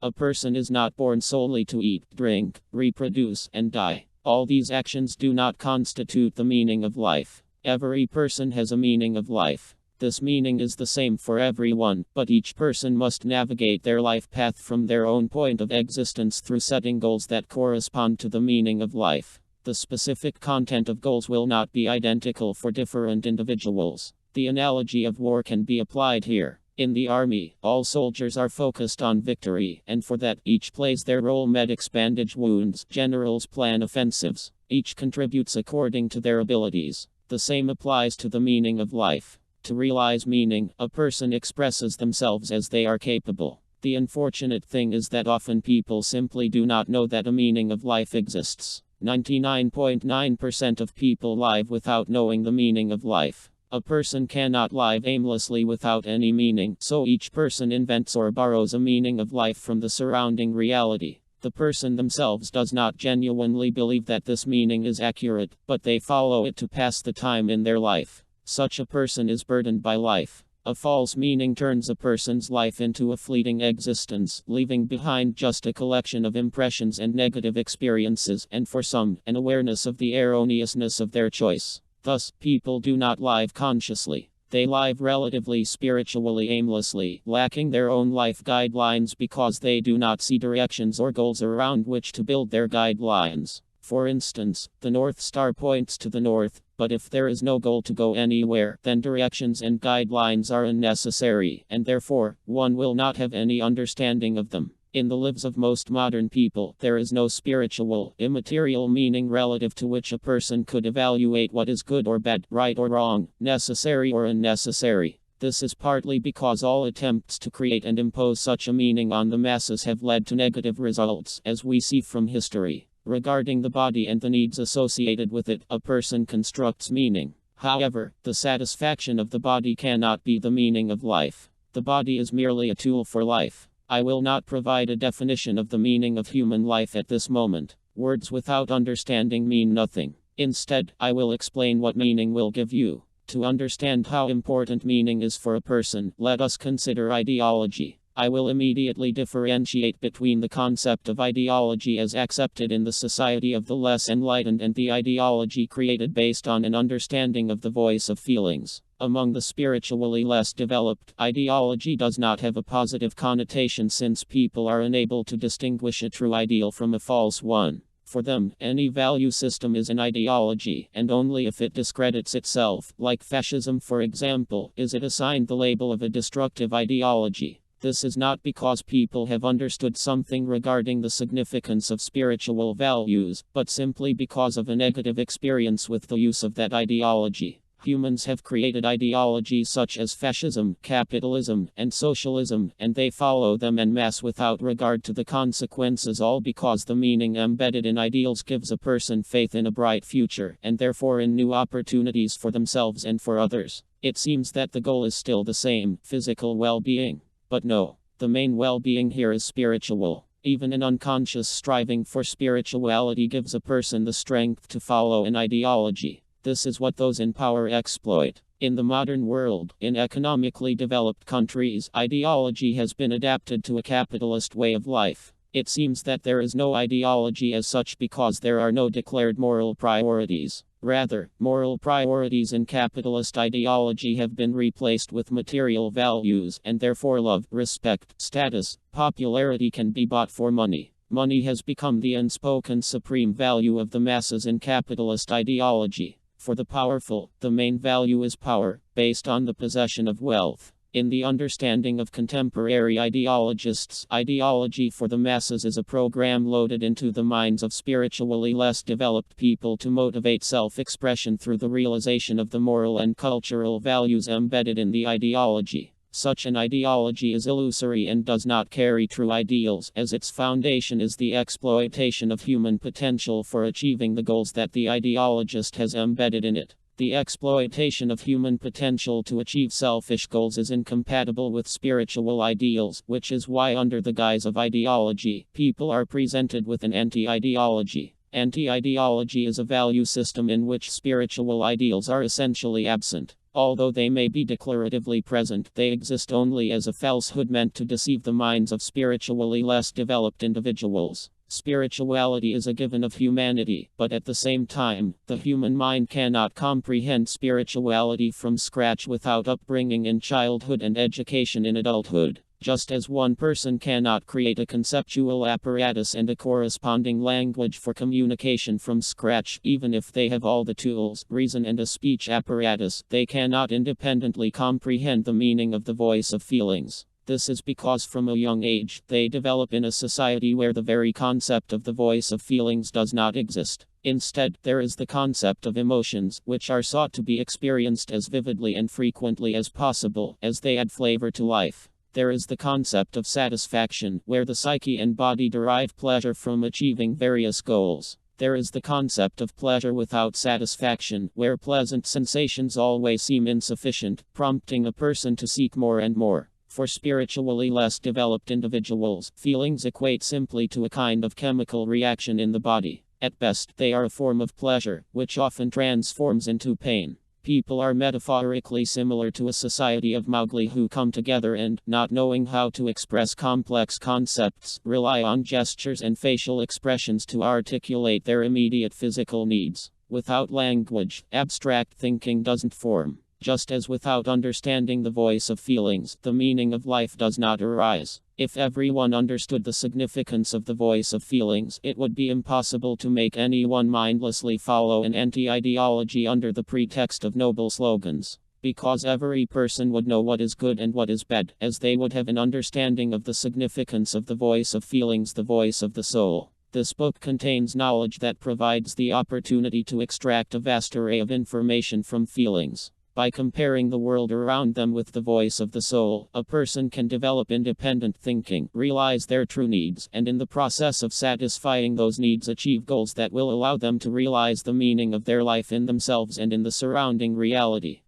A person is not born solely to eat, drink, reproduce, and die. All these actions do not constitute the meaning of life. Every person has a meaning of life. This meaning is the same for everyone, but each person must navigate their life path from their own point of existence through setting goals that correspond to the meaning of life. The specific content of goals will not be identical for different individuals. The analogy of war can be applied here. In the army, all soldiers are focused on victory, and for that, each plays their role. Medics bandage wounds, generals plan offensives. Each contributes according to their abilities. The same applies to the meaning of life. To realize meaning, a person expresses themselves as they are capable. The unfortunate thing is that often people simply do not know that a meaning of life exists. 99.9% of people live without knowing the meaning of life. A person cannot live aimlessly without any meaning, so each person invents or borrows a meaning of life from the surrounding reality. The person themselves does not genuinely believe that this meaning is accurate, but they follow it to pass the time in their life. Such a person is burdened by life. A false meaning turns a person's life into a fleeting existence, leaving behind just a collection of impressions and negative experiences, and for some, an awareness of the erroneousness of their choice. Thus, people do not live consciously. They live relatively spiritually aimlessly, lacking their own life guidelines because they do not see directions or goals around which to build their guidelines. For instance, the North Star points to the north, but if there is no goal to go anywhere, then directions and guidelines are unnecessary, and therefore, one will not have any understanding of them. In the lives of most modern people, there is no spiritual, immaterial meaning relative to which a person could evaluate what is good or bad, right or wrong, necessary or unnecessary. This is partly because all attempts to create and impose such a meaning on the masses have led to negative results, as we see from history. Regarding the body and the needs associated with it, a person constructs meaning. However, the satisfaction of the body cannot be the meaning of life. The body is merely a tool for life. I will not provide a definition of the meaning of human life at this moment. Words without understanding mean nothing. Instead, I will explain what meaning will give you. To understand how important meaning is for a person, let us consider ideology. I will immediately differentiate between the concept of ideology as accepted in the society of the less enlightened and the ideology created based on an understanding of the voice of feelings. Among the spiritually less developed, ideology does not have a positive connotation since people are unable to distinguish a true ideal from a false one. For them, any value system is an ideology, and only if it discredits itself, like fascism for example, is it assigned the label of a destructive ideology. This is not because people have understood something regarding the significance of spiritual values, but simply because of a negative experience with the use of that ideology. Humans have created ideologies such as fascism, capitalism, and socialism, and they follow them en masse without regard to the consequences, all because the meaning embedded in ideals gives a person faith in a bright future, and therefore in new opportunities for themselves and for others. It seems that the goal is still the same: physical well-being. But no, the main well-being here is spiritual. Even an unconscious striving for spirituality gives a person the strength to follow an ideology. This is what those in power exploit. In the modern world, in economically developed countries, ideology has been adapted to a capitalist way of life. It seems that there is no ideology as such because there are no declared moral priorities. Rather, moral priorities in capitalist ideology have been replaced with material values, and therefore love, respect, status, popularity can be bought for money. Money has become the unspoken supreme value of the masses in capitalist ideology. For the powerful, the main value is power, based on the possession of wealth. In the understanding of contemporary ideologists, ideology for the masses is a program loaded into the minds of spiritually less developed people to motivate self-expression through the realization of the moral and cultural values embedded in the ideology. Such an ideology is illusory and does not carry true ideals, as its foundation is the exploitation of human potential for achieving the goals that the ideologist has embedded in it. The exploitation of human potential to achieve selfish goals is incompatible with spiritual ideals, which is why under the guise of ideology, people are presented with an anti-ideology. Anti-ideology is a value system in which spiritual ideals are essentially absent. Although they may be declaratively present, they exist only as a falsehood meant to deceive the minds of spiritually less developed individuals. Spirituality is a given of humanity, but at the same time, the human mind cannot comprehend spirituality from scratch without upbringing in childhood and education in adulthood. Just as one person cannot create a conceptual apparatus and a corresponding language for communication from scratch, even if they have all the tools, reason, and a speech apparatus, they cannot independently comprehend the meaning of the voice of feelings. This is because from a young age, they develop in a society where the very concept of the voice of feelings does not exist. Instead, there is the concept of emotions, which are sought to be experienced as vividly and frequently as possible, as they add flavor to life. There is the concept of satisfaction, where the psyche and body derive pleasure from achieving various goals. There is the concept of pleasure without satisfaction, where pleasant sensations always seem insufficient, prompting a person to seek more and more. For spiritually less developed individuals, feelings equate simply to a kind of chemical reaction in the body. At best, they are a form of pleasure, which often transforms into pain. People are metaphorically similar to a society of Mowgli who come together and, not knowing how to express complex concepts, rely on gestures and facial expressions to articulate their immediate physical needs. Without language, abstract thinking doesn't form. Just as without understanding the voice of feelings, the meaning of life does not arise. If everyone understood the significance of the voice of feelings, it would be impossible to make anyone mindlessly follow an anti-ideology under the pretext of noble slogans. Because every person would know what is good and what is bad, as they would have an understanding of the significance of the voice of feelings, the voice of the soul. This book contains knowledge that provides the opportunity to extract a vast array of information from feelings. By comparing the world around them with the voice of the soul, a person can develop independent thinking, realize their true needs, and in the process of satisfying those needs achieve goals that will allow them to realize the meaning of their life in themselves and in the surrounding reality.